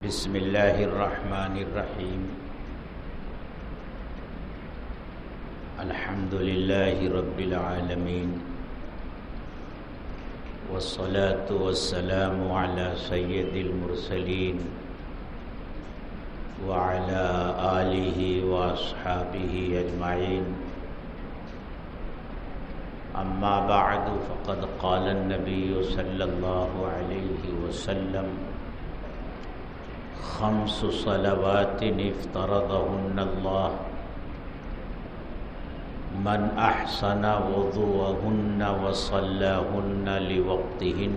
بسم اللہ الرحمن الرحیم الحمد للہ رب العالمین والصلاة والسلام علی سید المرسلین وعلی آلہ واصحابہ اجمعین اما بعد فقد قال النبی صلی اللہ علیہ وسلم خمس صلوات افترضهن الله من أحسن وضوءهن وصلاهن لوقتهن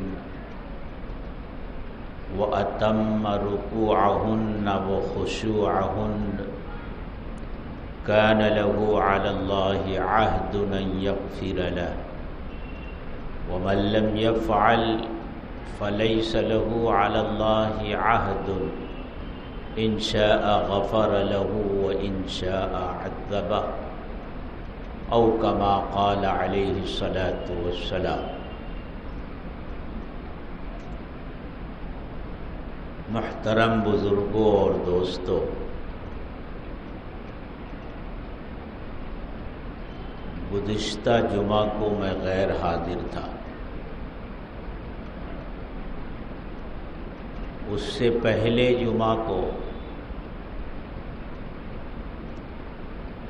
وأتم ركوعهن وخشوعهن كان له على الله عهد أن يغفر له ومن لم يفعل فليس له على الله عهد إن شاء غفر له وإن شاء عذبه أو كما قال عليه الصلاة والسلام۔ محترم بزرگوں اور دوستوں، گزشتہ جمعہ کو میں غیر حاضر تھا۔ اس سے پہلے جمعہ کو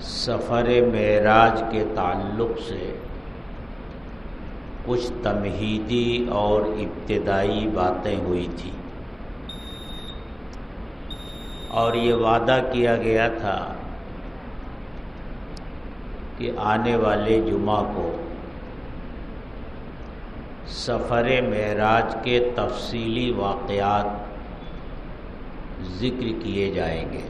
سفر معراج کے تعلق سے کچھ تمہیدی اور ابتدائی باتیں ہوئی تھی، اور یہ وعدہ کیا گیا تھا کہ آنے والے جمعہ کو سفر معراج کے تفصیلی واقعات ذکر کیے جائیں گے،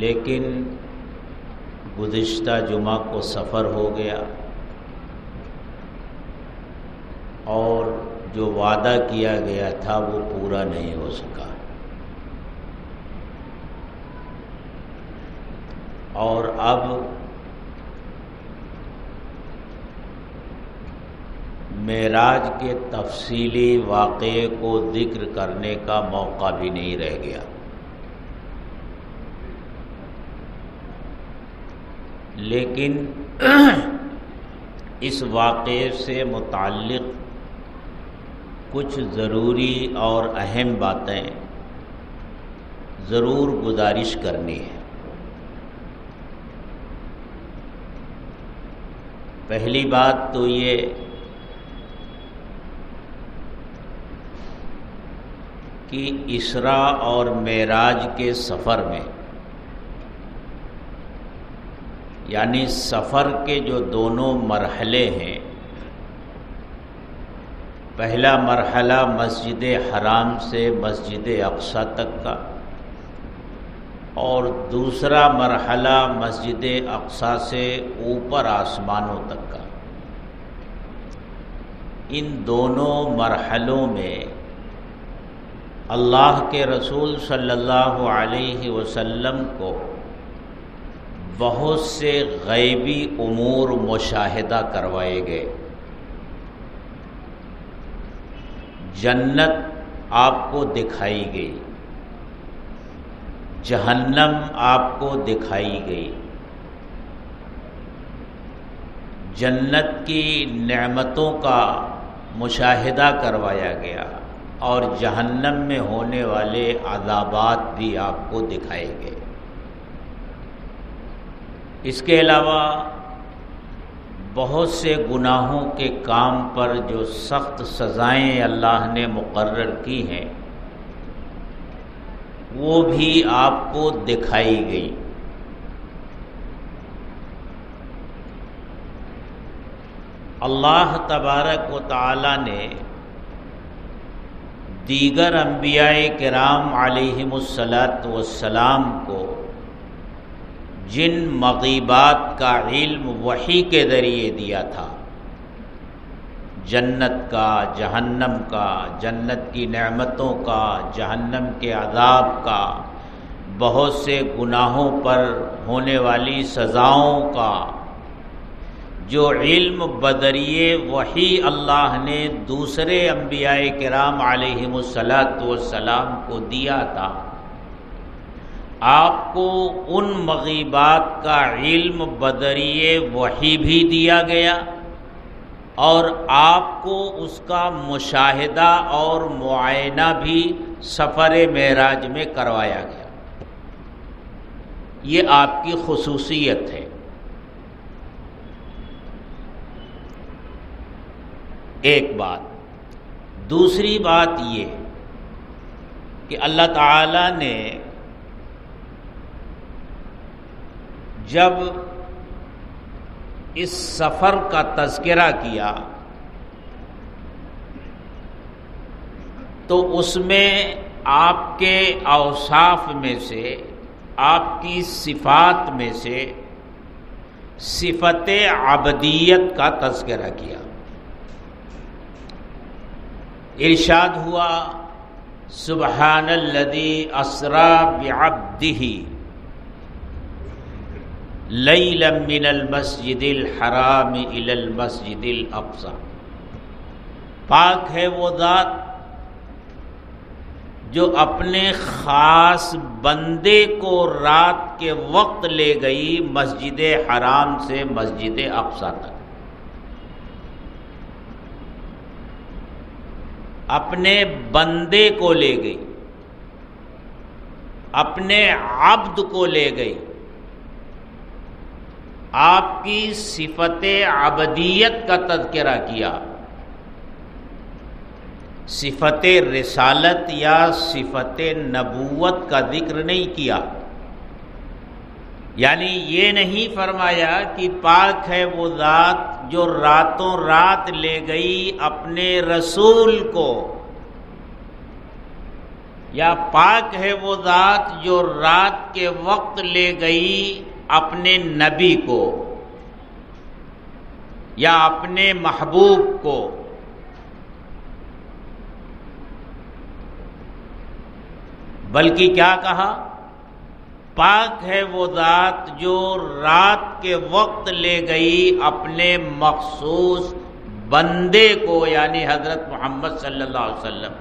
لیکن گزشتہ جمعہ کو سفر ہو گیا اور جو وعدہ کیا گیا تھا وہ پورا نہیں ہو سکا، اور اب معراج کے تفصیلی واقعے کو ذکر کرنے کا موقع بھی نہیں رہ گیا۔ لیکن اس واقعے سے متعلق کچھ ضروری اور اہم باتیں ضرور گزارش کرنی ہے۔ پہلی بات تو یہ کہ اسراء اور معراج کے سفر میں، یعنی سفر کے جو دونوں مرحلے ہیں، پہلا مرحلہ مسجد حرام سے مسجد اقصی تک کا، اور دوسرا مرحلہ مسجد اقصی سے اوپر آسمانوں تک کا، ان دونوں مرحلوں میں اللہ کے رسول صلی اللہ علیہ وسلم کو بہت سے غیبی امور مشاہدہ کروائے گئے۔ جنت آپ کو دکھائی گئی، جہنم آپ کو دکھائی گئی، جنت کی نعمتوں کا مشاہدہ کروایا گیا، اور جہنم میں ہونے والے عذابات بھی آپ کو دکھائے گئے۔ اس کے علاوہ بہت سے گناہوں کے کام پر جو سخت سزائیں اللہ نے مقرر کی ہیں وہ بھی آپ کو دکھائی گئی۔ اللہ تبارک و تعالی نے دیگر انبیاء کرام علیہم السلام کو جن مغیبات کا علم وحی کے ذریعے دیا تھا، جنت کا، جہنم کا، جنت کی نعمتوں کا، جہنم کے عذاب کا، بہت سے گناہوں پر ہونے والی سزاؤں کا، جو علم بدریہ وحی اللہ نے دوسرے انبیاء کرام علیہم الصلاۃ کو دیا تھا، آپ کو ان مغیبات کا علم بدریہ وحی بھی دیا گیا اور آپ کو اس کا مشاہدہ اور معائنہ بھی سفر معراج میں کروایا گیا۔ یہ آپ کی خصوصیت ہے۔ ایک بات۔ دوسری بات یہ کہ اللہ تعالی نے جب اس سفر کا تذکرہ کیا تو اس میں آپ کے اوصاف میں سے، آپ کی صفات میں سے صفت عبدیت کا تذکرہ کیا۔ ارشاد ہوا سبحان الذی اسری بعبدہ لیلا من المسجد الحرام الی المسجد الاقصی، پاک ہے وہ ذات جو اپنے خاص بندے کو رات کے وقت لے گئی مسجد حرام سے مسجد اقصی تک۔ اپنے بندے کو لے گئی، اپنے عبد کو لے گئی۔ آپ کی صفت عبدیت کا تذکرہ کیا، صفت رسالت یا صفت نبوت کا ذکر نہیں کیا۔ یعنی یہ نہیں فرمایا کہ پاک ہے وہ ذات جو راتوں رات لے گئی اپنے رسول کو، یا پاک ہے وہ ذات جو رات کے وقت لے گئی اپنے نبی کو یا اپنے محبوب کو۔ بلکہ کیا کہا؟ پاک ہے وہ ذات جو رات کے وقت لے گئی اپنے مخصوص بندے کو، یعنی حضرت محمد صلی اللہ علیہ وسلم۔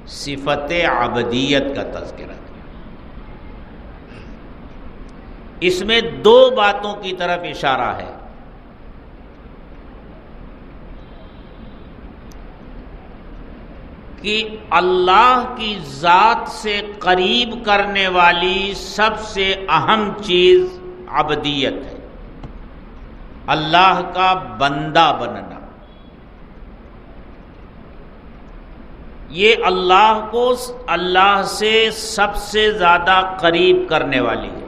صفت عبدیت کا تذکرہ کیا۔ اس میں دو باتوں کی طرف اشارہ ہے۔ کہ اللہ کی ذات سے قریب کرنے والی سب سے اہم چیز عبدیت ہے، اللہ کا بندہ بننا۔ یہ اللہ کو اللہ سے سب سے زیادہ قریب کرنے والی ہے۔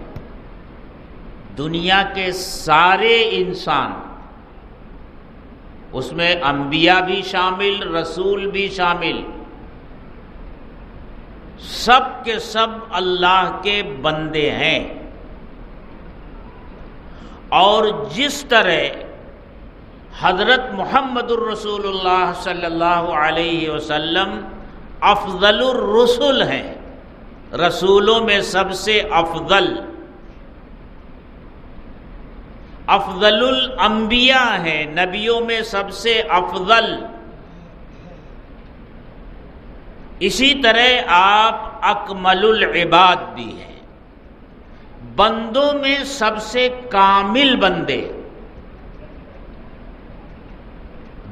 دنیا کے سارے انسان، اس میں انبیاء بھی شامل، رسول بھی شامل، سب کے سب اللہ کے بندے ہیں۔ اور جس طرح حضرت محمد الرسول اللہ صلی اللہ علیہ وسلم افضل الرسل ہیں، رسولوں میں سب سے افضل، افضل الانبیاء ہیں، نبیوں میں سب سے افضل، اسی طرح آپ اکمل العباد بھی ہیں، بندوں میں سب سے کامل بندے،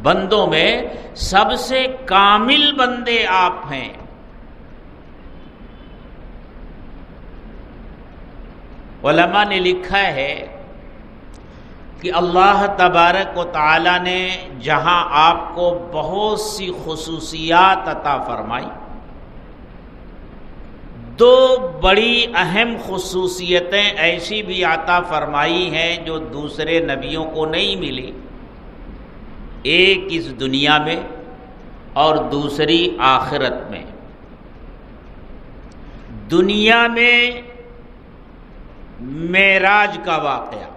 بندوں میں سب سے کامل بندے آپ ہیں۔ علماء نے لکھا ہے کہ اللہ تبارک و تعالی نے جہاں آپ کو بہت سی خصوصیات عطا فرمائی، دو بڑی اہم خصوصیتیں ایسی بھی عطا فرمائی ہیں جو دوسرے نبیوں کو نہیں ملی، ایک اس دنیا میں اور دوسری آخرت میں۔ دنیا میں معراج کا واقعہ،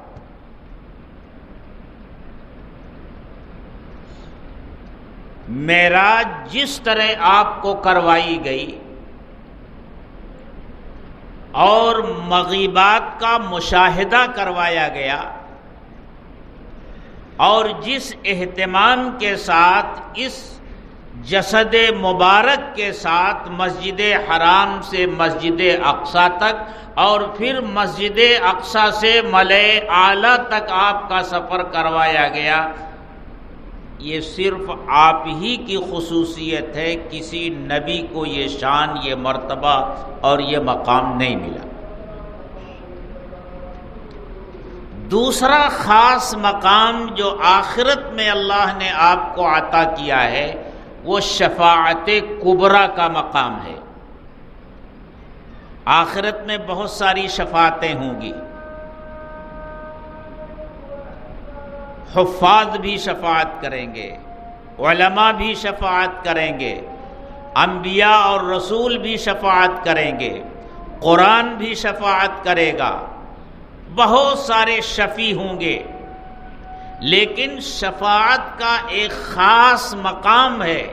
معراج جس طرح آپ کو کروائی گئی اور مغیبات کا مشاہدہ کروایا گیا، اور جس اہتمام کے ساتھ اس جسد مبارک کے ساتھ مسجد حرام سے مسجد اقصی تک اور پھر مسجد اقصی سے ملأ اعلیٰ تک آپ کا سفر کروایا گیا، یہ صرف آپ ہی کی خصوصیت ہے، کسی نبی کو یہ شان، یہ مرتبہ اور یہ مقام نہیں ملا۔ دوسرا خاص مقام جو آخرت میں اللہ نے آپ کو عطا کیا ہے وہ شفاعت کبریٰ کا مقام ہے۔ آخرت میں بہت ساری شفاعتیں ہوں گی، حفاظ بھی شفاعت کریں گے، علماء بھی شفاعت کریں گے، انبیاء اور رسول بھی شفاعت کریں گے، قرآن بھی شفاعت کرے گا، بہت سارے شفیع ہوں گے، لیکن شفاعت کا ایک خاص مقام ہے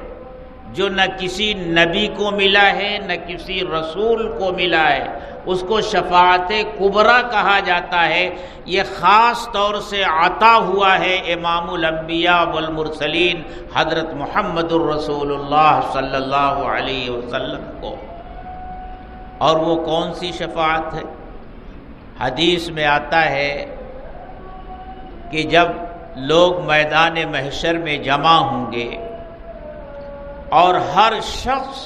جو نہ کسی نبی کو ملا ہے نہ کسی رسول کو ملا ہے، اس کو شفاعت کبریٰ کہا جاتا ہے۔ یہ خاص طور سے عطا ہوا ہے امام الانبیاء والمرسلین حضرت محمد الرسول اللہ صلی اللہ علیہ وسلم کو۔ اور وہ کون سی شفاعت ہے؟ حدیث میں آتا ہے کہ جب لوگ میدان محشر میں جمع ہوں گے اور ہر شخص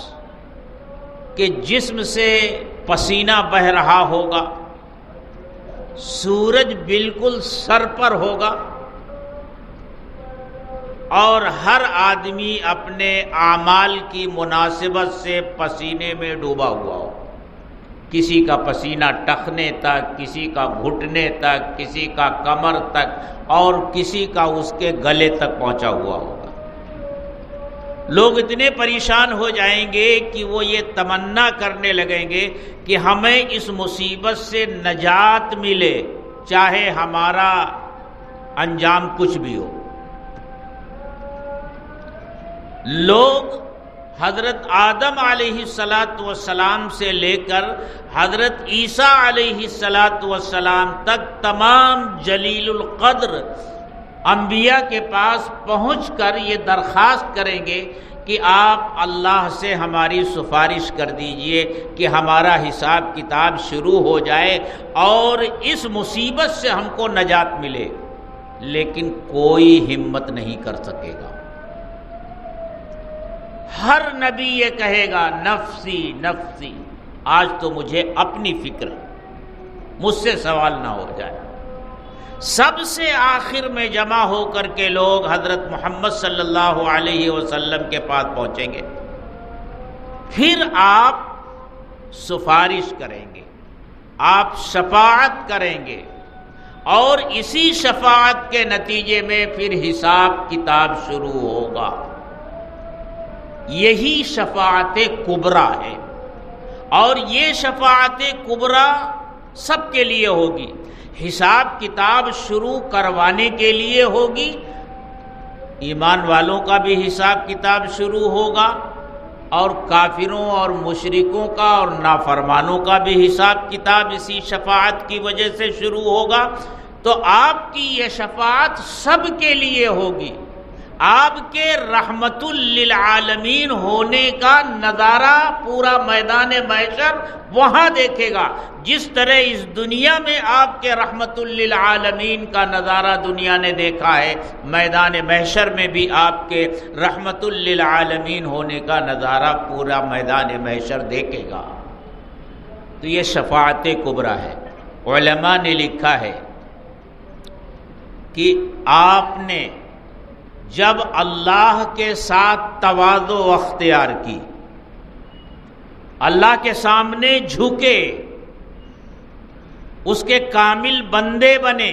کے جسم سے پسینہ بہہ رہا ہوگا، سورج بالکل سر پر ہوگا اور ہر آدمی اپنے اعمال کی مناسبت سے پسینے میں ڈوبا ہوا ہو، کسی کا پسینہ ٹخنے تک، کسی کا گھٹنے تک، کسی کا کمر تک اور کسی کا اس کے گلے تک پہنچا ہوا ہوگا۔ لوگ اتنے پریشان ہو جائیں گے کہ وہ یہ تمنا کرنے لگیں گے کہ ہمیں اس مصیبت سے نجات ملے، چاہے ہمارا انجام کچھ بھی ہو۔ لوگ حضرت آدم علیہ السلام سے لے کر حضرت عیسیٰ علیہ السلام تک تمام جلیل القدر انبیاء کے پاس پہنچ کر یہ درخواست کریں گے کہ آپ اللہ سے ہماری سفارش کر دیجئے کہ ہمارا حساب کتاب شروع ہو جائے اور اس مصیبت سے ہم کو نجات ملے، لیکن کوئی ہمت نہیں کر سکے گا۔ ہر نبی یہ کہے گا نفسی نفسی، آج تو مجھے اپنی فکر ہے، مجھ سے سوال نہ ہو جائے۔ سب سے آخر میں جمع ہو کر کے لوگ حضرت محمد صلی اللہ علیہ وسلم کے پاس پہنچیں گے، پھر آپ سفارش کریں گے، آپ شفاعت کریں گے اور اسی شفاعت کے نتیجے میں پھر حساب کتاب شروع ہوگا۔ یہی شفاعت کبریٰ ہے، اور یہ شفاعت کبریٰ سب کے لیے ہوگی۔ حساب کتاب شروع کروانے کے لیے ہوگی، ایمان والوں کا بھی حساب کتاب شروع ہوگا اور کافروں اور مشرکوں کا اور نافرمانوں کا بھی حساب کتاب اسی شفاعت کی وجہ سے شروع ہوگا۔ تو آپ کی یہ شفاعت سب کے لیے ہوگی، آپ کے رحمت للعالمین ہونے کا نظارہ پورا میدان محشر وہاں دیکھے گا۔ جس طرح اس دنیا میں آپ کے رحمت للعالمین کا نظارہ دنیا نے دیکھا ہے، میدان محشر میں بھی آپ کے رحمت للعالمین ہونے کا نظارہ پورا میدان محشر دیکھے گا۔ تو یہ شفاعت کبریٰ ہے۔ علماء نے لکھا ہے کہ آپ نے جب اللہ کے ساتھ تواضع اختیار کی، اللہ کے سامنے جھکے، اس کے کامل بندے بنے،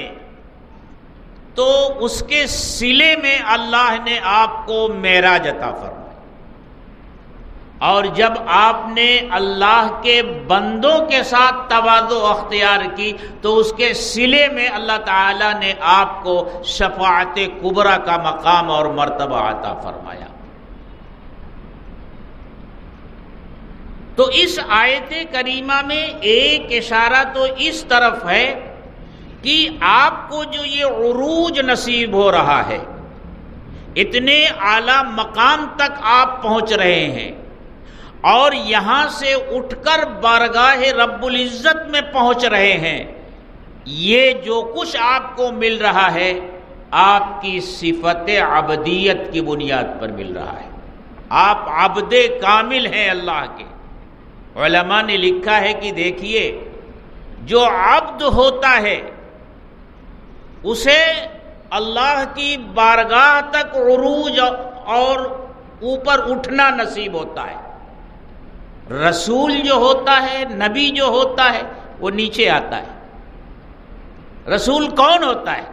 تو اس کے صلے میں اللہ نے آپ کو معراج عطا فرمایا، اور جب آپ نے اللہ کے بندوں کے ساتھ تواضع اختیار کی تو اس کے صلے میں اللہ تعالیٰ نے آپ کو شفاعت کبریٰ کا مقام اور مرتبہ عطا فرمایا۔ تو اس آیت کریمہ میں ایک اشارہ تو اس طرف ہے کہ آپ کو جو یہ عروج نصیب ہو رہا ہے، اتنے اعلیٰ مقام تک آپ پہنچ رہے ہیں، اور یہاں سے اٹھ کر بارگاہ رب العزت میں پہنچ رہے ہیں، یہ جو کچھ آپ کو مل رہا ہے آپ کی صفت عبدیت کی بنیاد پر مل رہا ہے۔ آپ عبد کامل ہیں اللہ کے۔ علماء نے لکھا ہے کہ دیکھیے، جو عبد ہوتا ہے اسے اللہ کی بارگاہ تک عروج اور اوپر اٹھنا نصیب ہوتا ہے۔ رسول جو ہوتا ہے، نبی جو ہوتا ہے، وہ نیچے آتا ہے۔ رسول کون ہوتا ہے؟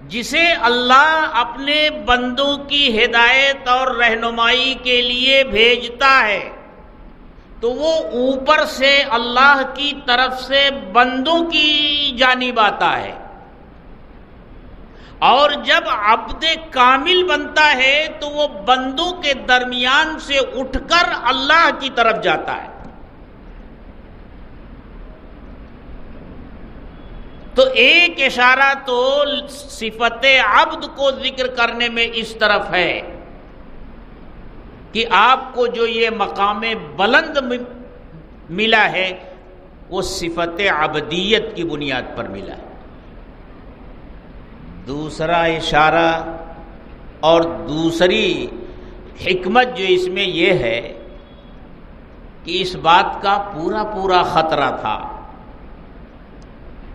جسے اللہ اپنے بندوں کی ہدایت اور رہنمائی کے لیے بھیجتا ہے تو وہ اوپر سے اللہ کی طرف سے بندوں کی جانب آتا ہے، اور جب عبد کامل بنتا ہے تو وہ بندوں کے درمیان سے اٹھ کر اللہ کی طرف جاتا ہے۔ تو ایک اشارہ تو صفت عبد کو ذکر کرنے میں اس طرف ہے کہ آپ کو جو یہ مقام بلند ملا ہے وہ صفت عبدیت کی بنیاد پر ملا ہے۔ دوسرا اشارہ اور دوسری حکمت جو اس میں یہ ہے کہ اس بات کا پورا خطرہ تھا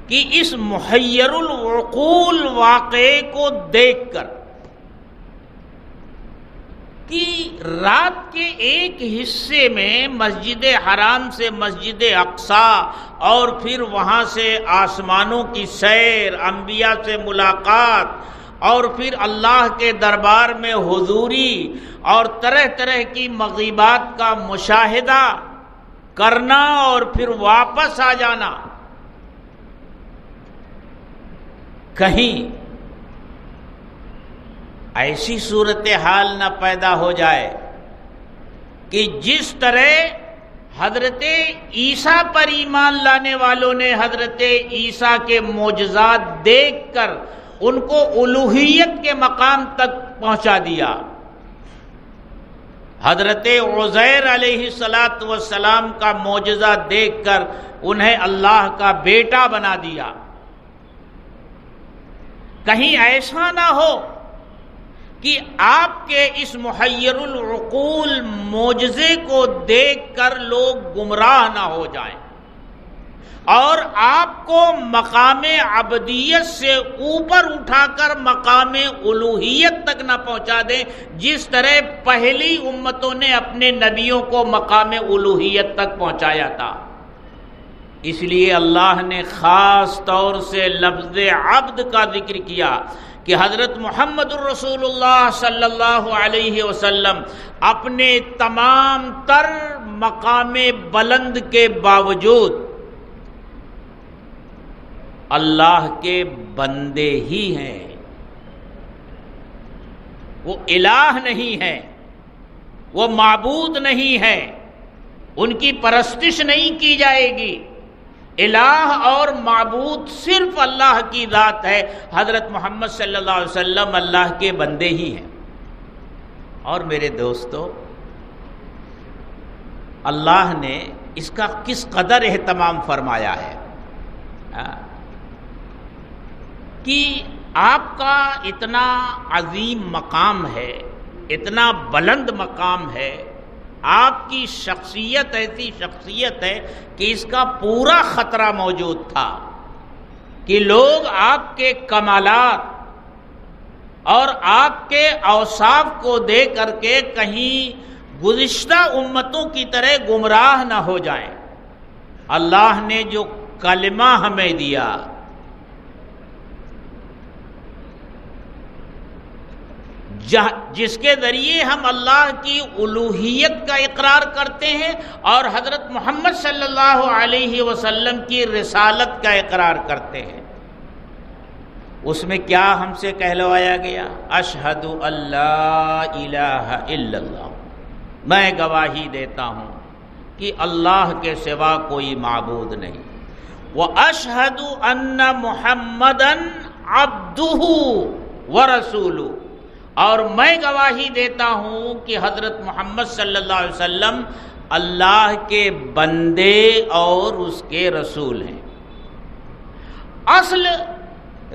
کہ اس محیر العقول واقعے کو دیکھ کر کہ رات کے ایک حصے میں مسجد حرام سے مسجد اقصیٰ اور پھر وہاں سے آسمانوں کی سیر، انبیاء سے ملاقات اور پھر اللہ کے دربار میں حضوری اور طرح طرح کی مغیبات کا مشاہدہ کرنا اور پھر واپس آ جانا، کہیں ایسی صورتحال نہ پیدا ہو جائے کہ جس طرح حضرت عیسیٰ پر ایمان لانے والوں نے حضرت عیسیٰ کے معجزات دیکھ کر ان کو الوہیت کے مقام تک پہنچا دیا، حضرت عزیر علیہ السلام کا معجزہ دیکھ کر انہیں اللہ کا بیٹا بنا دیا، کہیں ایسا نہ ہو کہ آپ کے اس محیر العقول معجزے کو دیکھ کر لوگ گمراہ نہ ہو جائیں اور آپ کو مقام عبدیت سے اوپر اٹھا کر مقام الوہیت تک نہ پہنچا دیں، جس طرح پہلی امتوں نے اپنے نبیوں کو مقام الوہیت تک پہنچایا تھا۔ اس لیے اللہ نے خاص طور سے لفظ عبد کا ذکر کیا کہ حضرت محمد الرسول اللہ صلی اللہ علیہ وسلم اپنے تمام تر مقام بلند کے باوجود اللہ کے بندے ہی ہیں، وہ الہ نہیں ہے، وہ معبود نہیں ہے، ان کی پرستش نہیں کی جائے گی۔ الہ اور معبود صرف اللہ کی ذات ہے، حضرت محمد صلی اللہ علیہ وسلم اللہ کے بندے ہی ہیں۔ اور میرے دوستو، اللہ نے اس کا کس قدر اہتمام فرمایا ہے کہ آپ کا اتنا عظیم مقام ہے، اتنا بلند مقام ہے، آپ کی شخصیت ایسی شخصیت ہے کہ اس کا پورا خطرہ موجود تھا کہ لوگ آپ کے کمالات اور آپ کے اوصاف کو دیکھ کر کے کہیں گزشتہ امتوں کی طرح گمراہ نہ ہو جائیں۔ اللہ نے جو کلمہ ہمیں دیا، جس کے ذریعے ہم اللہ کی الوہیت کا اقرار کرتے ہیں اور حضرت محمد صلی اللہ علیہ وسلم کی رسالت کا اقرار کرتے ہیں، اس میں کیا ہم سے کہلوایا گیا؟ اشہد ان لا الہ الا اللہ، میں گواہی دیتا ہوں کہ اللہ کے سوا کوئی معبود نہیں۔ وَأَشْهَدُ أَنَّ مُحَمَّدًا عَبْدُهُ وَرَسُولُهُ، اور میں گواہی دیتا ہوں کہ حضرت محمد صلی اللہ علیہ وسلم اللہ کے بندے اور اس کے رسول ہیں۔ اصل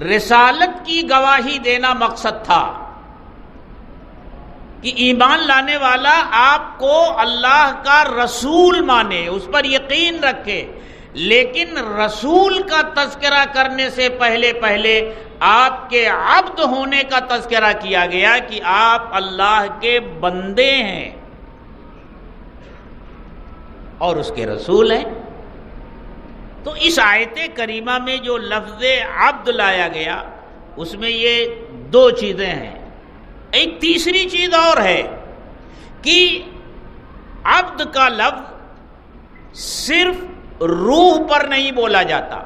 رسالت کی گواہی دینا مقصد تھا کہ ایمان لانے والا آپ کو اللہ کا رسول مانے، اس پر یقین رکھے، لیکن رسول کا تذکرہ کرنے سے پہلے آپ کے عبد ہونے کا تذکرہ کیا گیا کہ آپ اللہ کے بندے ہیں اور اس کے رسول ہیں۔ تو اس آیت کریمہ میں جو لفظ عبد لایا گیا اس میں یہ دو چیزیں ہیں۔ ایک تیسری چیز اور ہے کہ عبد کا لفظ صرف روح پر نہیں بولا جاتا،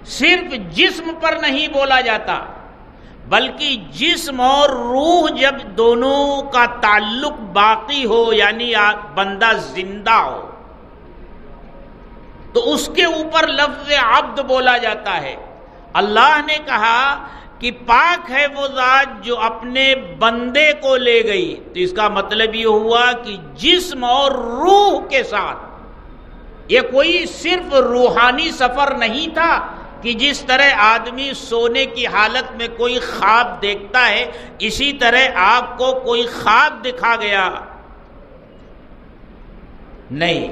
صرف جسم پر نہیں بولا جاتا، بلکہ جسم اور روح جب دونوں کا تعلق باقی ہو، یعنی بندہ زندہ ہو، تو اس کے اوپر لفظ عبد بولا جاتا ہے۔ اللہ نے کہا کہ پاک ہے وہ ذات جو اپنے بندے کو لے گئی، تو اس کا مطلب یہ ہوا کہ جسم اور روح کے ساتھ، یہ کوئی صرف روحانی سفر نہیں تھا کہ جس طرح آدمی سونے کی حالت میں کوئی خواب دیکھتا ہے اسی طرح آپ کو کوئی خواب دکھا گیا، نہیں،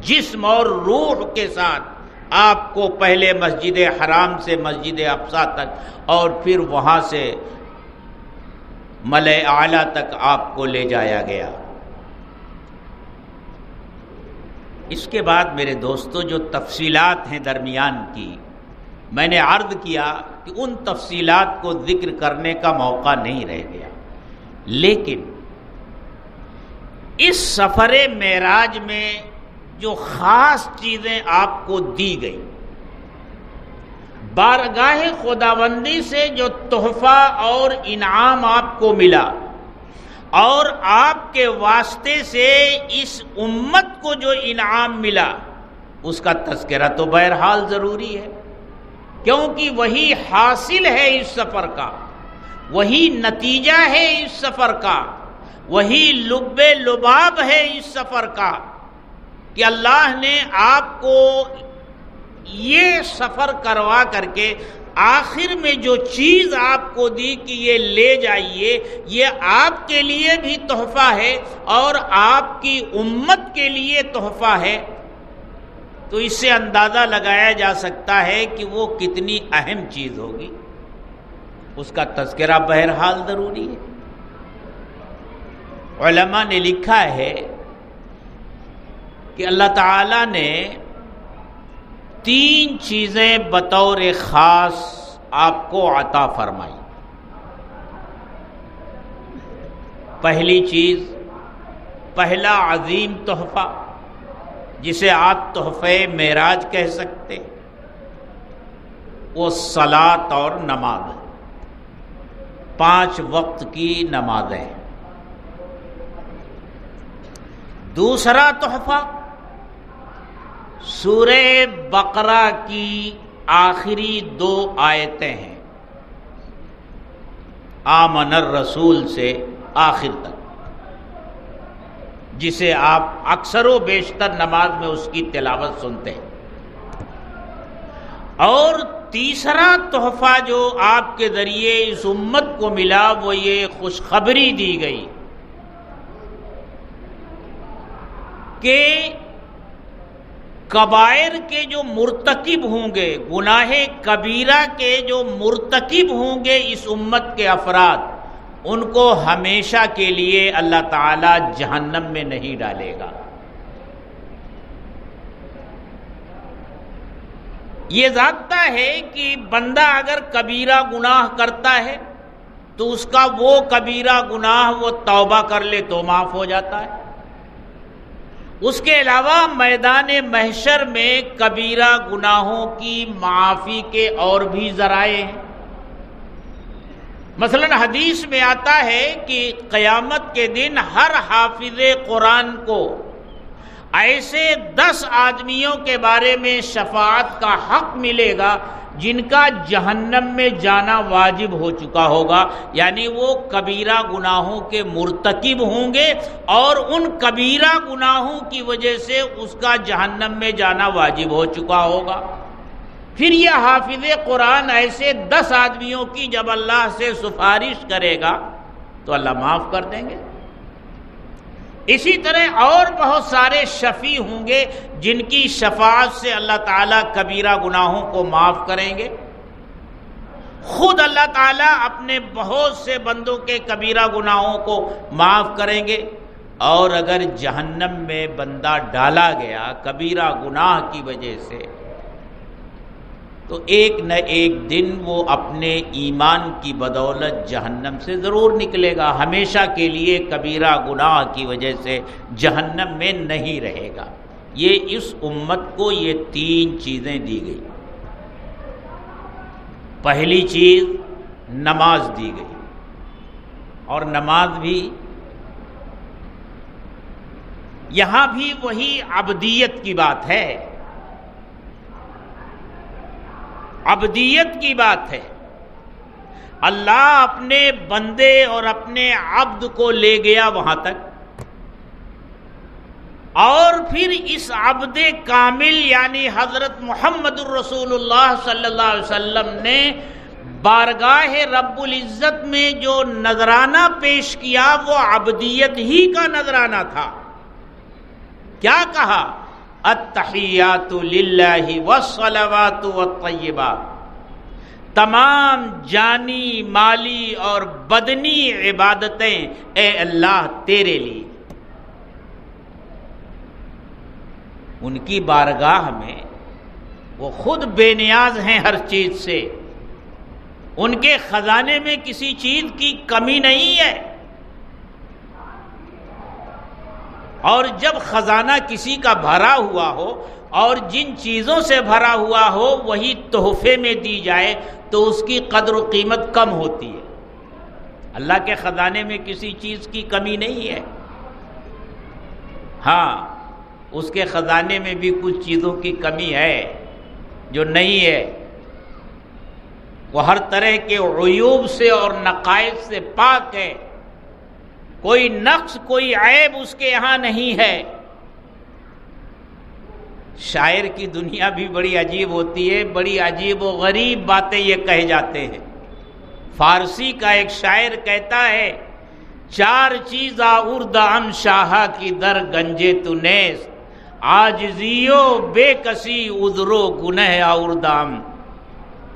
جسم اور روح کے ساتھ آپ کو پہلے مسجد حرام سے مسجد اقصی تک اور پھر وہاں سے ملأ اعلیٰ تک آپ کو لے جایا گیا۔ اس کے بعد میرے دوستو جو تفصیلات ہیں درمیان کی، میں نے عرض کیا کہ ان تفصیلات کو ذکر کرنے کا موقع نہیں رہ گیا، لیکن اس سفر معراج میں جو خاص چیزیں آپ کو دی گئی، بارگاہ خداوندی سے جو تحفہ اور انعام آپ کو ملا، اور آپ کے واسطے سے اس امت کو جو انعام ملا، اس کا تذکرہ تو بہرحال ضروری ہے، کیونکہ وہی حاصل ہے اس سفر کا، وہی نتیجہ ہے اس سفر کا، وہی لب لباب ہے اس سفر کا کہ اللہ نے آپ کو یہ سفر کروا کر کے آخر میں جو چیز آپ کو دی کہ یہ لے جائیے، یہ آپ کے لیے بھی تحفہ ہے اور آپ کی امت کے لیے تحفہ ہے، تو اس سے اندازہ لگایا جا سکتا ہے کہ وہ کتنی اہم چیز ہوگی، اس کا تذکرہ بہرحال ضروری ہے۔ علماء نے لکھا ہے کہ اللہ تعالیٰ نے 3 چیزیں بطور خاص آپ کو عطا فرمائی۔ پہلی چیز، پہلا عظیم تحفہ جسے آپ تحفہ معراج کہہ سکتے، وہ صلاۃ اور نماز، 5 وقت کی نمازیں۔ دوسرا تحفہ سورہ بقرہ کی آخری 2 آیتیں ہیں، آمن الرسول سے آخر تک، جسے آپ اکثر و بیشتر نماز میں اس کی تلاوت سنتے ہیں۔ اور تیسرا تحفہ جو آپ کے ذریعے اس امت کو ملا وہ یہ خوشخبری دی گئی کہ کبائر کے جو مرتکب ہوں گے، گناہ کبیرہ کے جو مرتکب ہوں گے اس امت کے افراد، ان کو ہمیشہ کے لیے اللہ تعالی جہنم میں نہیں ڈالے گا۔ یہ ضابطہ ہے کہ بندہ اگر کبیرہ گناہ کرتا ہے تو اس کا وہ کبیرہ گناہ وہ توبہ کر لے تو معاف ہو جاتا ہے۔ اس کے علاوہ میدان محشر میں کبیرہ گناہوں کی معافی کے اور بھی ذرائع ہیں۔ مثلا حدیث میں آتا ہے کہ قیامت کے دن ہر حافظ قرآن کو ایسے 10 آدمیوں کے بارے میں شفاعت کا حق ملے گا جن کا جہنم میں جانا واجب ہو چکا ہوگا، یعنی وہ کبیرہ گناہوں کے مرتکب ہوں گے اور ان کبیرہ گناہوں کی وجہ سے اس کا جہنم میں جانا واجب ہو چکا ہوگا۔ پھر یہ حافظ قرآن ایسے 10 آدمیوں کی جب اللہ سے سفارش کرے گا تو اللہ معاف کر دیں گے۔ اسی طرح اور بہت سارے شفیع ہوں گے جن کی شفاعت سے اللہ تعالیٰ کبیرہ گناہوں کو معاف کریں گے۔ خود اللہ تعالیٰ اپنے بہت سے بندوں کے کبیرہ گناہوں کو معاف کریں گے، اور اگر جہنم میں بندہ ڈالا گیا کبیرہ گناہ کی وجہ سے تو ایک نہ ایک دن وہ اپنے ایمان کی بدولت جہنم سے ضرور نکلے گا، ہمیشہ کے لیے کبیرہ گناہ کی وجہ سے جہنم میں نہیں رہے گا۔ یہ اس امت کو یہ 3 چیزیں دی گئی۔ پہلی چیز نماز دی گئی، اور نماز بھی یہاں بھی وہی عبدیت کی بات ہے، عبدیت کی بات ہے۔ اللہ اپنے بندے اور اپنے عبد کو لے گیا وہاں تک، اور پھر اس عبد کامل یعنی حضرت محمد الرسول اللہ صلی اللہ علیہ وسلم نے بارگاہ رب العزت میں جو نذرانہ پیش کیا وہ عبدیت ہی کا نذرانہ تھا۔ کیا کہا؟ التحیات للہ والصلوات والطیبات، تمام جانی مالی اور بدنی عبادتیں اے اللہ تیرے لیے۔ ان کی بارگاہ میں وہ خود بے نیاز ہیں ہر چیز سے، ان کے خزانے میں کسی چیز کی کمی نہیں ہے، اور جب خزانہ کسی کا بھرا ہوا ہو اور جن چیزوں سے بھرا ہوا ہو وہی تحفے میں دی جائے تو اس کی قدر و قیمت کم ہوتی ہے۔ اللہ کے خزانے میں کسی چیز کی کمی نہیں ہے، ہاں اس کے خزانے میں بھی کچھ چیزوں کی کمی ہے جو نہیں ہے، وہ ہر طرح کے عیوب سے اور نقائص سے پاک ہے، کوئی نقص کوئی عیب اس کے یہاں نہیں ہے۔ شاعر کی دنیا بھی بڑی عجیب ہوتی ہے، بڑی عجیب و غریب باتیں یہ کہے جاتے ہیں۔ فارسی کا ایک شاعر کہتا ہے، 4 چیزاں اردام شاہا کی در گنجے تو نیست، عاجزیو بے کسی عذرو گنہ اردام۔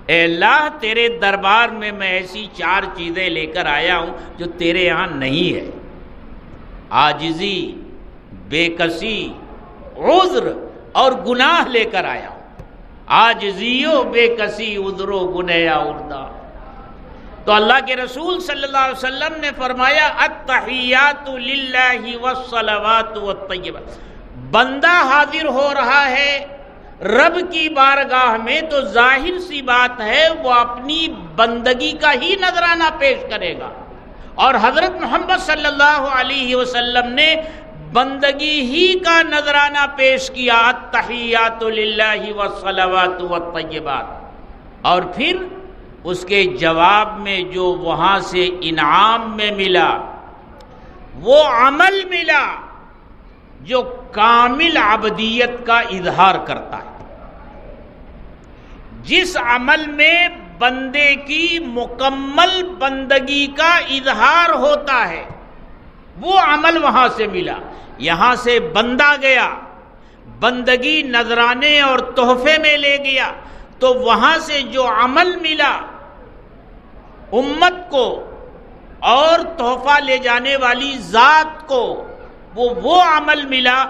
اے اللہ تیرے دربار میں میں ایسی 4 چیزیں لے کر آیا ہوں جو تیرے یہاں نہیں ہے، عاجزی، بے کسی، عذر اور گناہ لے کر آیا ہوں، عاجزیو بے کسی عذرو گنہ اردام۔ تو اللہ کے رسول صلی اللہ علیہ وسلم نے فرمایا التحیات للہ والصلوات والطیبات، بندہ حاضر ہو رہا ہے رب کی بارگاہ میں تو ظاہر سی بات ہے وہ اپنی بندگی کا ہی نذرانہ پیش کرے گا، اور حضرت محمد صلی اللہ علیہ وسلم نے بندگی ہی کا نذرانہ پیش کیا، التحیات للہ والصلوات والطیبات، اور پھر اس کے جواب میں جو وہاں سے انعام میں ملا وہ عمل ملا جو کامل عبدیت کا اظہار کرتا ہے۔ جس عمل میں بندے کی مکمل بندگی کا اظہار ہوتا ہے وہ عمل وہاں سے ملا۔ یہاں سے بندہ گیا، بندگی نذرانے اور تحفے میں لے گیا، تو وہاں سے جو عمل ملا امت کو اور تحفہ لے جانے والی ذات کو، وہ عمل ملا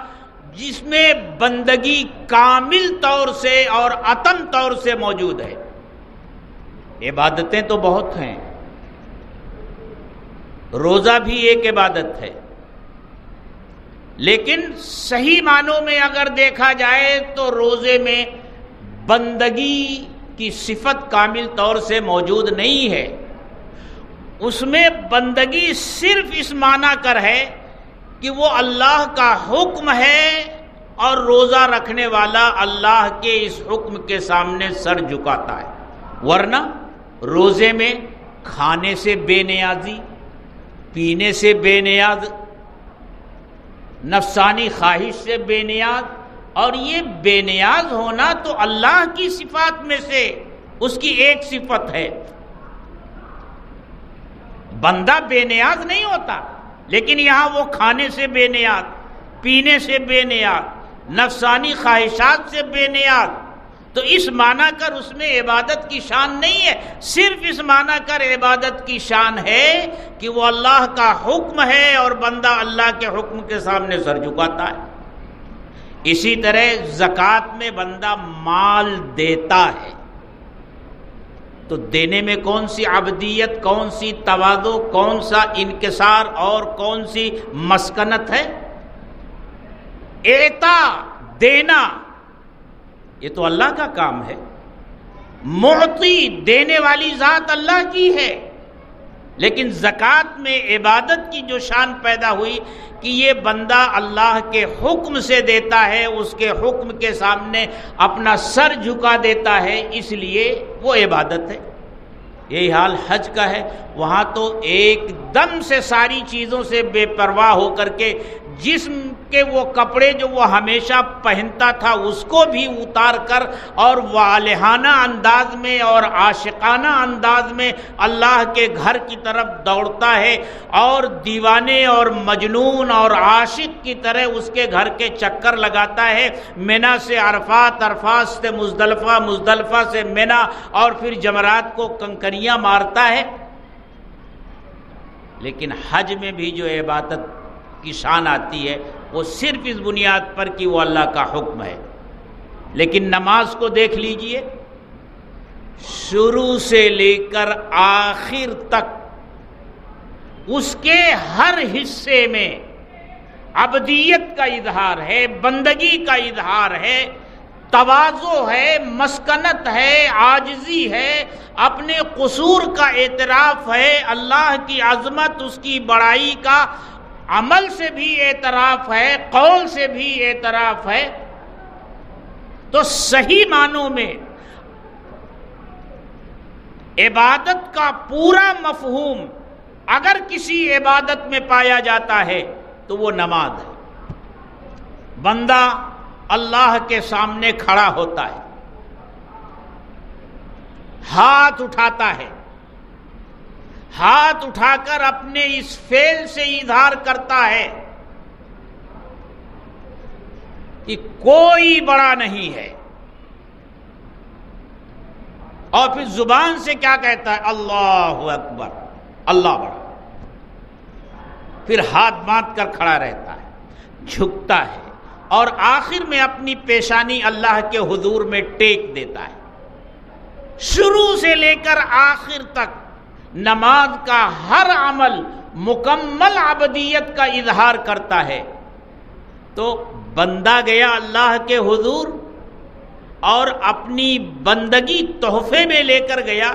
جس میں بندگی کامل طور سے اور اتم طور سے موجود ہے۔ عبادتیں تو بہت ہیں، روزہ بھی ایک عبادت ہے، لیکن صحیح معنوں میں اگر دیکھا جائے تو روزے میں بندگی کی صفت کامل طور سے موجود نہیں ہے۔ اس میں بندگی صرف اس معنی کر ہے کہ وہ اللہ کا حکم ہے اور روزہ رکھنے والا اللہ کے اس حکم کے سامنے سر جھکاتا ہے، ورنہ روزے میں کھانے سے بے نیازی، پینے سے بے نیاز، نفسانی خواہش سے بے نیاز، اور یہ بے نیاز ہونا تو اللہ کی صفات میں سے اس کی ایک صفت ہے۔ بندہ بے نیاز نہیں ہوتا، لیکن یہاں وہ کھانے سے بے نیاز، پینے سے بے نیاز، نفسانی خواہشات سے بے نیاز، تو اس معنی کر اس میں عبادت کی شان نہیں ہے، صرف اس معنی کر عبادت کی شان ہے کہ وہ اللہ کا حکم ہے اور بندہ اللہ کے حکم کے سامنے سر جھکاتا ہے۔ اسی طرح زکوٰۃ میں بندہ مال دیتا ہے، تو دینے میں کون سی عبدیت، کون سی تواضع، کون سا انکسار اور کون سی مسکنت ہے؟ اعطا، دینا، یہ تو اللہ کا کام ہے۔ معطی، دینے والی ذات اللہ کی ہے، لیکن زکوٰۃ میں عبادت کی جو شان پیدا ہوئی کہ یہ بندہ اللہ کے حکم سے دیتا ہے، اس کے حکم کے سامنے اپنا سر جھکا دیتا ہے، اس لیے وہ عبادت ہے۔ یہی حال حج کا ہے، وہاں تو ایک دم سے ساری چیزوں سے بے پرواہ ہو کر کے جسم کے وہ کپڑے جو وہ ہمیشہ پہنتا تھا اس کو بھی اتار کر اور والہانہ انداز میں اور عاشقانہ انداز میں اللہ کے گھر کی طرف دوڑتا ہے، اور دیوانے اور مجنون اور عاشق کی طرح اس کے گھر کے چکر لگاتا ہے، منا سے عرفات، عرفات سے مزدلفہ، مزدلفہ سے منا، اور پھر جمرات کو کنکریاں مارتا ہے۔ لیکن حج میں بھی جو عبادت کی شان آتی ہے وہ صرف اس بنیاد پر کہ وہ اللہ کا حکم ہے۔ لیکن نماز کو دیکھ لیجئے، شروع سے لے کر آخر تک اس کے ہر حصے میں عبدیت کا اظہار ہے، بندگی کا اظہار ہے، تواضع ہے، مسکنت ہے، عاجزی ہے، اپنے قصور کا اعتراف ہے، اللہ کی عظمت، اس کی بڑائی کا عمل سے بھی اعتراف ہے، قول سے بھی اعتراف ہے۔ تو صحیح معنوں میں عبادت کا پورا مفہوم اگر کسی عبادت میں پایا جاتا ہے تو وہ نماز ہے۔ بندہ اللہ کے سامنے کھڑا ہوتا ہے، ہاتھ اٹھاتا ہے، ہاتھ اٹھا کر اپنے اس فعل سے اظہار کرتا ہے کہ کوئی بڑا نہیں ہے، اور پھر زبان سے کیا کہتا ہے؟ اللہ اکبر، اللہ بڑا۔ پھر ہاتھ باندھ کر کھڑا رہتا ہے، جھکتا ہے، اور آخر میں اپنی پیشانی اللہ کے حضور میں ٹیک دیتا ہے۔ شروع سے لے کر آخر تک نماز کا ہر عمل مکمل عبدیت کا اظہار کرتا ہے۔ تو بندہ گیا اللہ کے حضور اور اپنی بندگی تحفے میں لے کر گیا،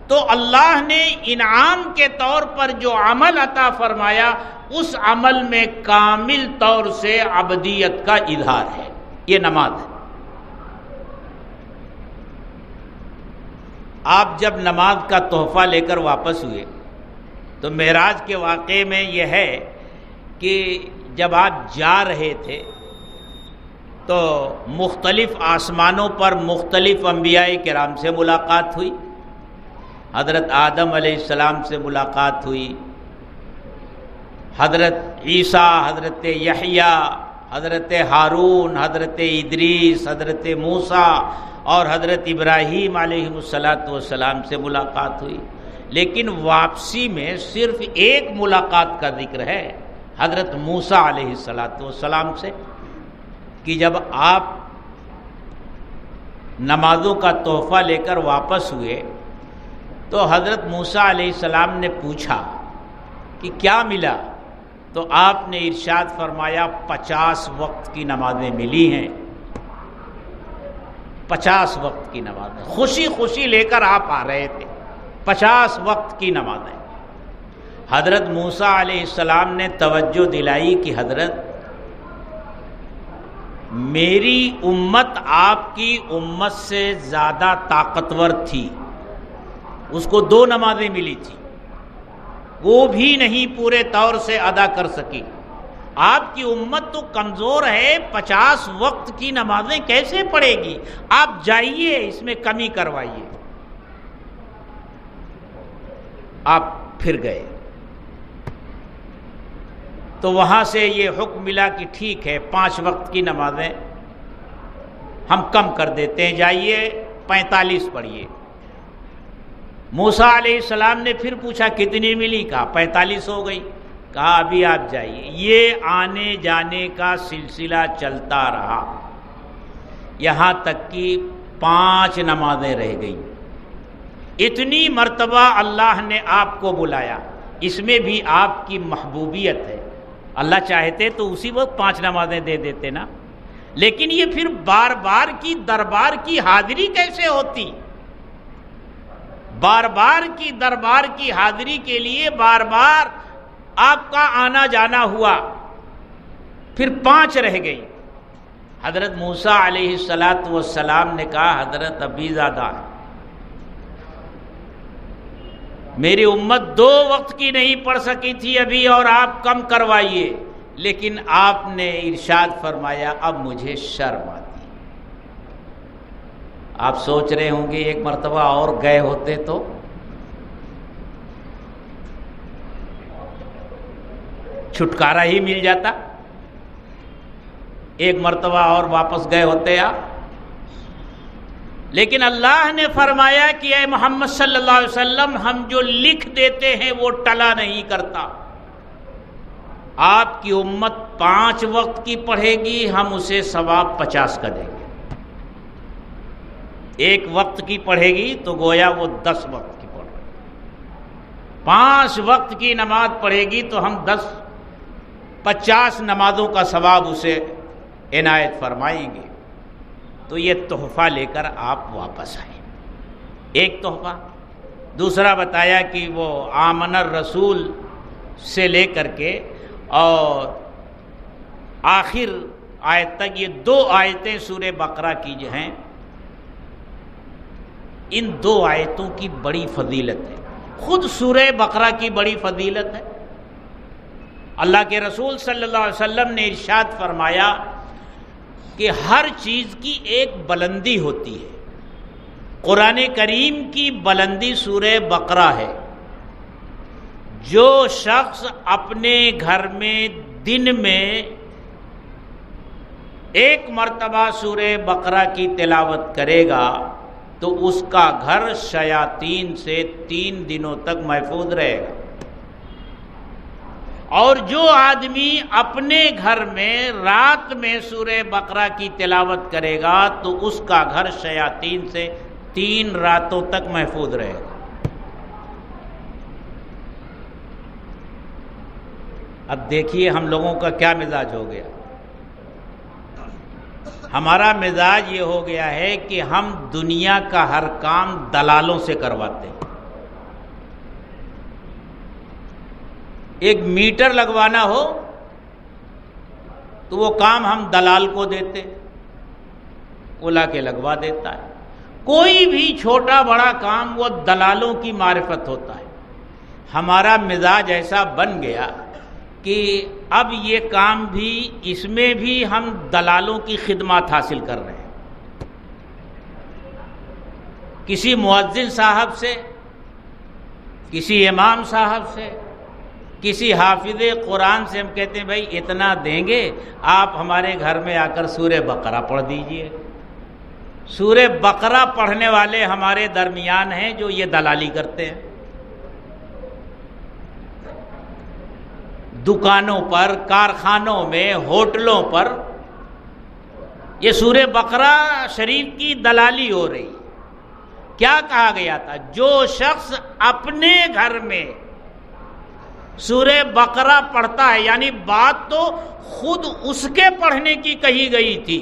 تو اللہ نے انعام کے طور پر جو عمل عطا فرمایا اس عمل میں کامل طور سے عبدیت کا اظہار ہے، یہ نماز ہے۔ آپ جب نماز کا تحفہ لے کر واپس ہوئے تو معراج کے واقعے میں یہ ہے کہ جب آپ جا رہے تھے تو مختلف آسمانوں پر مختلف انبیاء کرام سے ملاقات ہوئی۔ حضرت آدم علیہ السلام سے ملاقات ہوئی، حضرت عیسیٰ، حضرت یحییٰ، حضرت ہارون، حضرت ادریس، حضرت موسیٰ اور حضرت ابراہیم علیہ السلام سے ملاقات ہوئی۔ لیکن واپسی میں صرف ایک ملاقات کا ذکر ہے، حضرت موسیٰ علیہ السلام سے، کہ جب آپ نمازوں کا تحفہ لے کر واپس ہوئے تو حضرت موسیٰ علیہ السلام نے پوچھا کہ کیا ملا؟ تو آپ نے ارشاد فرمایا 50 وقت کی نمازیں ملی ہیں، 50 وقت کی نمازیں، خوشی خوشی لے کر آپ آ رہے تھے، 50 وقت کی نمازیں۔ حضرت موسیٰ علیہ السلام نے توجہ دلائی کہ حضرت میری امت آپ کی امت سے زیادہ طاقتور تھی، اس کو 2 نمازیں ملی تھی، وہ بھی نہیں پورے طور سے ادا کر سکی۔ آپ کی امت تو کمزور ہے، 50 وقت کی نمازیں کیسے پڑھے گی؟ آپ جائیے اس میں کمی کروائیے۔ آپ پھر گئے تو وہاں سے یہ حکم ملا کہ ٹھیک ہے 5 وقت کی نمازیں ہم کم کر دیتے ہیں، جائیے 45 پڑھیے۔ موسیٰ علیہ السلام نے پھر پوچھا کتنی ملی؟ کہا 45 ہو گئی۔ کہا ابھی آپ جائیے۔ یہ آنے جانے کا سلسلہ چلتا رہا یہاں تک کہ 5 نمازیں رہ گئیں۔ اتنی مرتبہ اللہ نے آپ کو بلایا، اس میں بھی آپ کی محبوبیت ہے۔ اللہ چاہتے تو اسی وقت 5 نمازیں دے دیتے نا، لیکن یہ پھر بار بار کی دربار کی حاضری کیسے ہوتی؟ بار بار کی دربار کی حاضری کے لیے بار بار آپ کا آنا جانا ہوا، پھر 5 رہ گئی۔ حضرت موسیٰ علیہ السلام نے کہا حضرت ابھی زیادہ ہے، میری امت 2 وقت کی نہیں پڑھ سکی تھی ابھی اور آپ کم کروائیے۔ لیکن آپ نے ارشاد فرمایا اب مجھے شرم آتی۔ آپ سوچ رہے ہوں گے ایک مرتبہ اور گئے ہوتے تو چھٹکارا ہی مل جاتا، ایک مرتبہ اور واپس گئے ہوتے آپ۔ لیکن اللہ نے فرمایا کہ اے محمد صلی اللہ علیہ وسلم، ہم جو لکھ دیتے ہیں وہ ٹلا نہیں کرتا۔ آپ کی امت 5 وقت کی پڑھے گی، ہم اسے ثواب 50 کا دیں گے۔ 1 وقت کی پڑھے گی تو گویا وہ 10 وقت کی پڑھے گی۔ 5 وقت کی نماز پڑھے گی تو ہم 50 نمازوں کا ثواب اسے عنایت فرمائیں گے۔ تو یہ تحفہ لے کر آپ واپس آئے، ایک تحفہ۔ دوسرا بتایا کہ وہ آمن الرسول سے لے کر کے اور آخر آیت تک یہ 2 آیتیں سورہ بقرہ کی جو ہیں، ان 2 آیتوں کی بڑی فضیلت ہے۔ خود سورہ بقرہ کی بڑی فضیلت ہے۔ اللہ کے رسول صلی اللہ علیہ وسلم نے ارشاد فرمایا کہ ہر چیز کی ایک بلندی ہوتی ہے۔ قرآن کریم کی بلندی سورہ بقرہ ہے۔ جو شخص اپنے گھر میں دن میں 1 مرتبہ سورہ بقرہ کی تلاوت کرے گا تو اس کا گھر شیاطین سے 3 دنوں تک محفوظ رہے گا، اور جو آدمی اپنے گھر میں رات میں سورہ بقرہ کی تلاوت کرے گا تو اس کا گھر شیاطین سے 3 راتوں تک محفوظ رہے گا۔ اب دیکھیے ہم لوگوں کا کیا مزاج ہو گیا۔ ہمارا مزاج یہ ہو گیا ہے کہ ہم دنیا کا ہر کام دلالوں سے کرواتے ہیں۔ ایک میٹر لگوانا ہو تو وہ کام ہم دلال کو دیتے، وہ لا کے لگوا دیتا ہے۔ کوئی بھی چھوٹا بڑا کام وہ دلالوں کی معرفت ہوتا ہے۔ ہمارا مزاج ایسا بن گیا کہ اب یہ کام بھی، اس میں بھی ہم دلالوں کی خدمات حاصل کر رہے ہیں۔ کسی مؤذن صاحب سے، کسی امام صاحب سے، کسی حافظ قرآن سے ہم کہتے ہیں بھائی اتنا دیں گے، آپ ہمارے گھر میں آ کر سورہ بقرہ پڑھ دیجئے۔ سورہ بقرہ پڑھنے والے ہمارے درمیان ہیں جو یہ دلالی کرتے ہیں۔ دکانوں پر، کارخانوں میں، ہوٹلوں پر یہ سورہ بقرہ شریف کی دلالی ہو رہی۔ کیا کہا گیا تھا؟ جو شخص اپنے گھر میں سورہ بقرہ پڑھتا ہے، یعنی بات تو خود اس کے پڑھنے کی کہی گئی تھی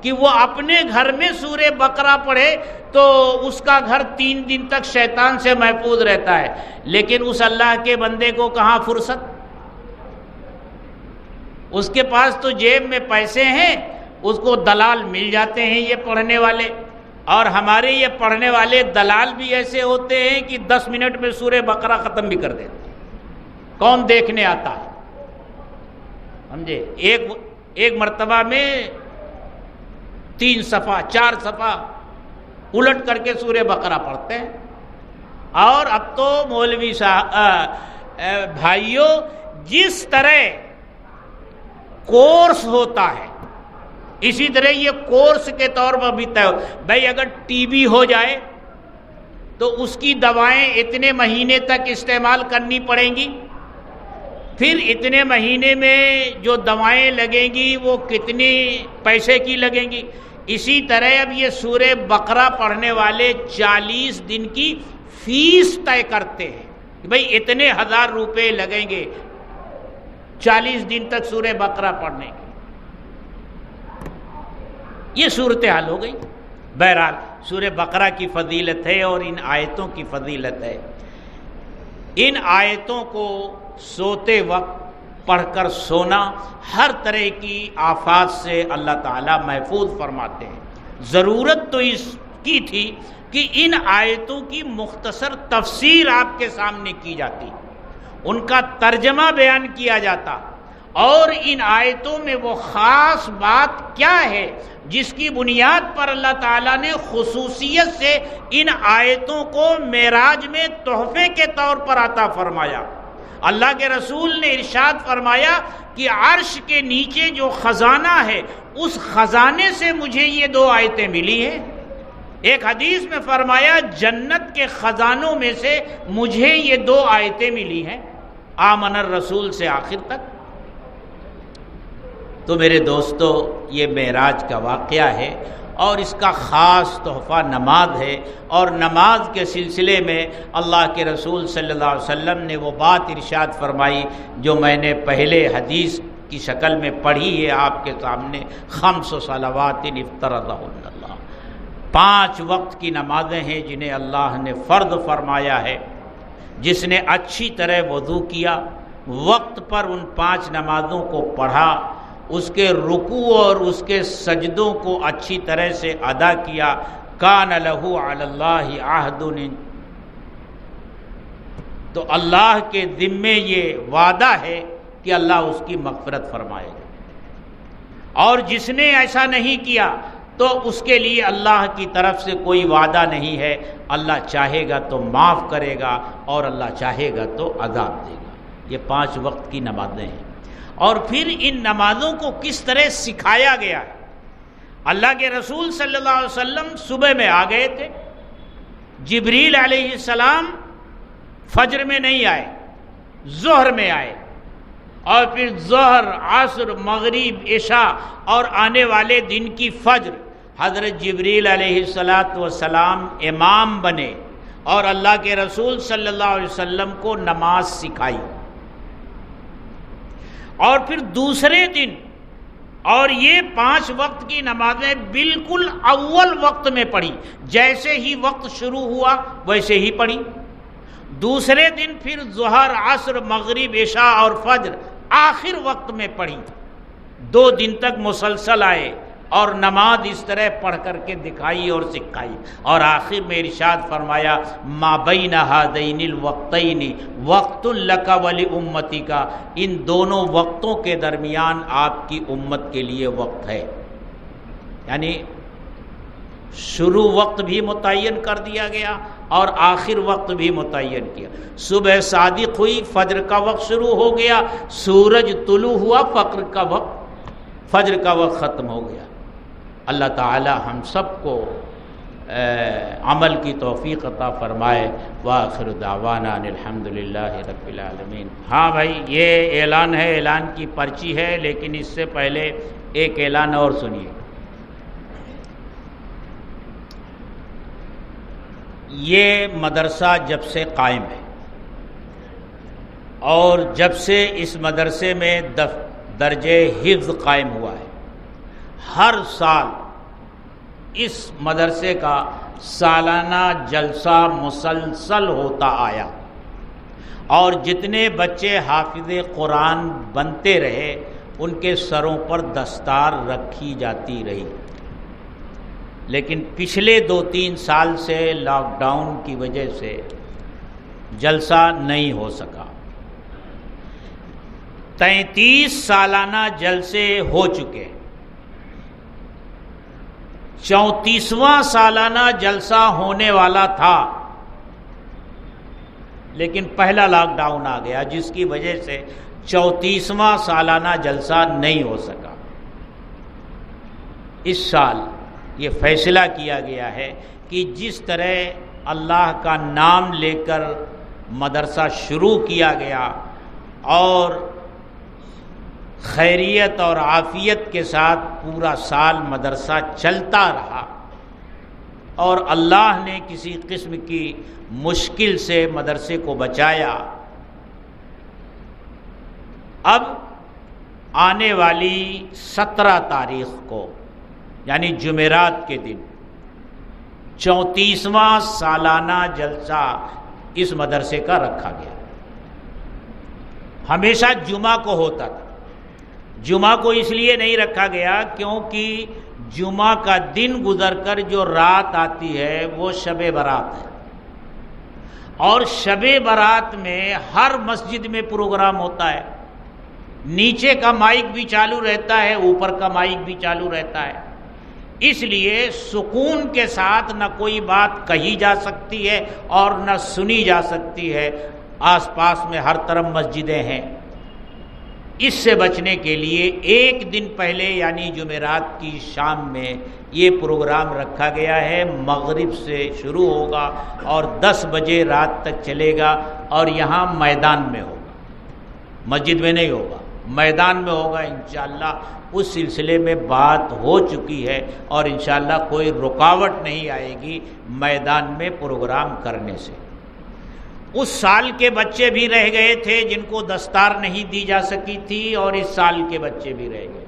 کہ وہ اپنے گھر میں سورہ بقرہ پڑھے تو اس کا گھر 3 دن تک شیطان سے محفوظ رہتا ہے۔ لیکن اس اللہ کے بندے کو کہاں فرصت؟ اس کے پاس تو جیب میں پیسے ہیں، اس کو دلال مل جاتے ہیں یہ پڑھنے والے، اور ہمارے یہ پڑھنے والے دلال بھی ایسے ہوتے ہیں کہ 10 منٹ میں سورہ بقرہ ختم بھی کر دیتے ہیں۔ کون دیکھنے آتا ہے؟ سمجھے؟ ایک مرتبہ میں 3 صفحہ 4 صفحہ الٹ کر کے سورہ بقرہ پڑھتے ہیں۔ اور اب تو مولوی صاحب بھائیوں، جس طرح کورس ہوتا ہے اسی طرح یہ کورس کے طور پر بھی طے ہو۔ بھائی اگر ٹی بی ہو جائے تو اس کی دوائیں اتنے مہینے تک استعمال کرنی پڑیں گی، پھر اتنے مہینے میں جو دوائیں لگیں گی وہ کتنی پیسے کی لگیں گی۔ اسی طرح اب یہ سورہ بقرہ پڑھنے والے 40 دن کی فیس طے کرتے ہیں کہ بھئی اتنے 1000 روپے لگیں گے 40 دن تک سورہ بقرہ پڑھنے کی۔ یہ صورتحال ہو گئی۔ بہرحال سورہ بقرہ کی فضیلت ہے اور ان آیتوں کی فضیلت ہے۔ ان آیتوں کو سوتے وقت پڑھ کر سونا ہر طرح کی آفات سے اللہ تعالیٰ محفوظ فرماتے ہیں۔ ضرورت تو اس کی تھی کہ ان آیتوں کی مختصر تفسیر آپ کے سامنے کی جاتی، ان کا ترجمہ بیان کیا جاتا، اور ان آیتوں میں وہ خاص بات کیا ہے جس کی بنیاد پر اللہ تعالیٰ نے خصوصیت سے ان آیتوں کو معراج میں تحفے کے طور پر عطا فرمایا۔ اللہ کے رسول نے ارشاد فرمایا کہ عرش کے نیچے جو خزانہ ہے اس خزانے سے مجھے یہ 2 آیتیں ملی ہیں۔ ایک حدیث میں فرمایا جنت کے خزانوں میں سے مجھے یہ 2 آیتیں ملی ہیں، آمن الرسول سے آخر تک۔ تو میرے دوستو، یہ معراج کا واقعہ ہے اور اس کا خاص تحفہ نماز ہے، اور نماز کے سلسلے میں اللہ کے رسول صلی اللہ علیہ وسلم نے وہ بات ارشاد فرمائی جو میں نے پہلے حدیث کی شکل میں پڑھی ہے آپ کے سامنے، 5 صلوات افترضہن اللہ، 5 وقت کی نمازیں ہیں جنہیں اللہ نے فرض فرمایا ہے۔ جس نے اچھی طرح وضو کیا، وقت پر ان 5 نمازوں کو پڑھا، اس کے رکوع اور اس کے سجدوں کو اچھی طرح سے ادا کیا، کان لہ علی اللہ عہد، تو اللہ کے ذمے یہ وعدہ ہے کہ اللہ اس کی مغفرت فرمائے گا۔ اور جس نے ایسا نہیں کیا تو اس کے لیے اللہ کی طرف سے کوئی وعدہ نہیں ہے، اللہ چاہے گا تو معاف کرے گا اور اللہ چاہے گا تو عذاب دے گا۔ یہ 5 وقت کی نمازیں ہیں۔ اور پھر ان نمازوں کو کس طرح سکھایا گیا ہے۔ اللہ کے رسول صلی اللہ علیہ وسلم صبح میں آ گئے تھے، جبریل علیہ السلام فجر میں نہیں آئے، ظہر میں آئے، اور پھر ظہر، عصر، مغرب، عشاء اور آنے والے دن کی فجر حضرت جبریل علیہ السلام امام بنے اور اللہ کے رسول صلی اللہ علیہ وسلم کو نماز سکھائی۔ اور پھر دوسرے دن، اور یہ 5 وقت کی نمازیں بالکل اول وقت میں پڑھی، جیسے ہی وقت شروع ہوا ویسے ہی پڑھی۔ دوسرے دن پھر ظہر، عصر، مغرب، عشاء اور فجر آخر وقت میں پڑھی۔ 2 دن تک مسلسل آئے اور نماز اس طرح پڑھ کر کے دکھائی اور سکھائی، اور آخر میں ارشاد فرمایا ما بین ہذین الوقتین وقت لک ولامتک، ان دونوں وقتوں کے درمیان آپ کی امت کے لیے وقت ہے۔ یعنی شروع وقت بھی متعین کر دیا گیا اور آخر وقت بھی متعین کیا۔ صبح صادق ہوئی، فجر کا وقت شروع ہو گیا، سورج طلوع ہوا، فجر کا وقت ختم ہو گیا۔ اللہ تعالی ہم سب کو عمل کی توفیق عطا فرمائے۔ وآخر دعوانا ان الحمدللہ رب العالمین۔ ہاں بھائی، یہ اعلان ہے، اعلان کی پرچی ہے، لیکن اس سے پہلے ایک اعلان اور سنیے۔ یہ مدرسہ جب سے قائم ہے اور جب سے اس مدرسے میں درجہ حفظ قائم ہوا ہے، ہر سال اس مدرسے کا سالانہ جلسہ مسلسل ہوتا آیا، اور جتنے بچے حافظ قرآن بنتے رہے ان کے سروں پر دستار رکھی جاتی رہی، لیکن پچھلے 2-3 سال سے لاک ڈاؤن کی وجہ سے جلسہ نہیں ہو سکا۔ 33 سالانہ جلسے ہو چکے، 34واں سالانہ جلسہ ہونے والا تھا، لیکن پہلا لاک ڈاؤن آ گیا جس کی وجہ سے 34واں سالانہ جلسہ نہیں ہو سکا۔ اس سال یہ فیصلہ کیا گیا ہے کہ جس طرح اللہ کا نام لے کر مدرسہ شروع کیا گیا اور خیریت اور عافیت کے ساتھ پورا سال مدرسہ چلتا رہا اور اللہ نے کسی قسم کی مشکل سے مدرسے کو بچایا، اب آنے والی 17 تاریخ کو یعنی جمعرات کے دن 34واں سالانہ جلسہ اس مدرسے کا رکھا گیا۔ ہمیشہ جمعہ کو ہوتا تھا، جمعہ کو اس لیے نہیں رکھا گیا کیونکہ جمعہ کا دن گزر کر جو رات آتی ہے وہ شب برات ہے، اور شب برات میں ہر مسجد میں پروگرام ہوتا ہے، نیچے کا مائک بھی چالو رہتا ہے، اوپر کا مائک بھی چالو رہتا ہے، اس لیے سکون کے ساتھ نہ کوئی بات کہی جا سکتی ہے اور نہ سنی جا سکتی ہے۔ آس پاس میں ہر طرف مسجدیں ہیں، اس سے بچنے کے لیے ایک دن پہلے یعنی جمعرات کی شام میں یہ پروگرام رکھا گیا ہے۔ مغرب سے شروع ہوگا اور 10 بجے رات تک چلے گا، اور یہاں میدان میں ہوگا، مسجد میں نہیں ہوگا، میدان میں ہوگا انشاءاللہ۔ اس سلسلے میں بات ہو چکی ہے اور انشاءاللہ کوئی رکاوٹ نہیں آئے گی میدان میں پروگرام کرنے سے۔ اس سال کے بچے بھی رہ گئے تھے جن کو دستار نہیں دی جا سکی تھی، اور اس سال کے بچے بھی رہ گئے۔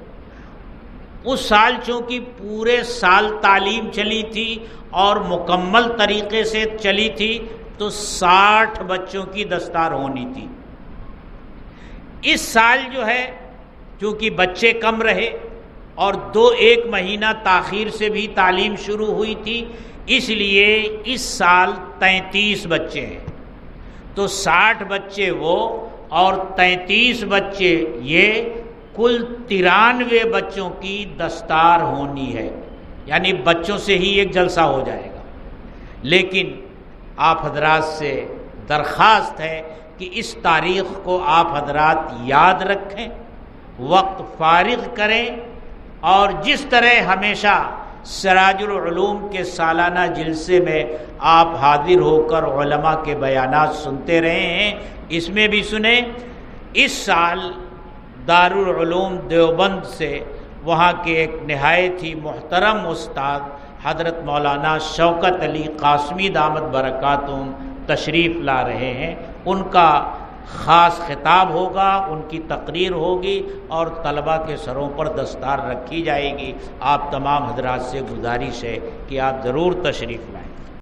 اس سال چونکہ پورے سال تعلیم چلی تھی اور مکمل طریقے سے چلی تھی تو 60 بچوں کی دستار ہونی تھی۔ اس سال جو ہے چونکہ بچے کم رہے اور 1 مہینہ تاخیر سے بھی تعلیم شروع ہوئی تھی، اس لیے اس سال 33 بچے ہیں، تو 60 بچے وہ اور 33 بچے یہ، کل 93 بچوں کی دستار ہونی ہے، یعنی بچوں سے ہی ایک جلسہ ہو جائے گا۔ لیکن آپ حضرات سے درخواست ہے کہ اس تاریخ کو آپ حضرات یاد رکھیں، وقت فارغ کریں، اور جس طرح ہمیشہ سراج العلوم کے سالانہ جلسے میں آپ حاضر ہو کر علماء کے بیانات سنتے رہے ہیں، اس میں بھی سنیں۔ اس سال دارالعلوم دیوبند سے وہاں کے ایک نہایت ہی محترم استاد حضرت مولانا شوکت علی قاسمی دامت برکاتہم تشریف لا رہے ہیں، ان کا خاص خطاب ہوگا، ان کی تقریر ہوگی اور طلباء کے سروں پر دستار رکھی جائے گی۔ آپ تمام حضرات سے گزارش ہے کہ آپ ضرور تشریف لائیں۔